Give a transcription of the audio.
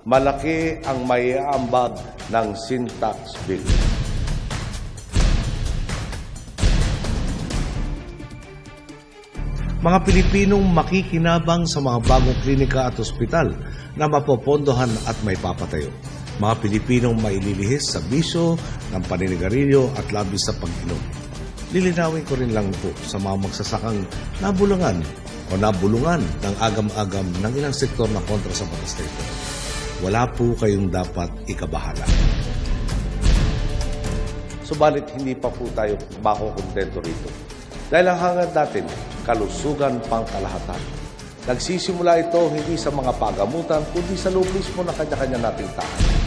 malaki ang maiaambag ng sin tax bill. Mga Pilipinong makikinabang sa mga bagong klinika at ospital na mapopondohan at may papatayo. Mga Pilipinong maililihis sa bisyo ng paninigarilyo at labis sa pag-inom. Lilinawin ko rin lang po sa mga magsasakang nabulungan ng agam-agam ng ilang sektor na kontra sa batas na ito. Wala po kayong dapat ikabahala. Subalit hindi pa po tayo makukontento rito. Dahil ang hangad natin, kalusugan pangkalahatan. Nagsisimula ito hindi sa mga pagamutan, kundi sa loob mismo ng kanya-kanya nating tahanan.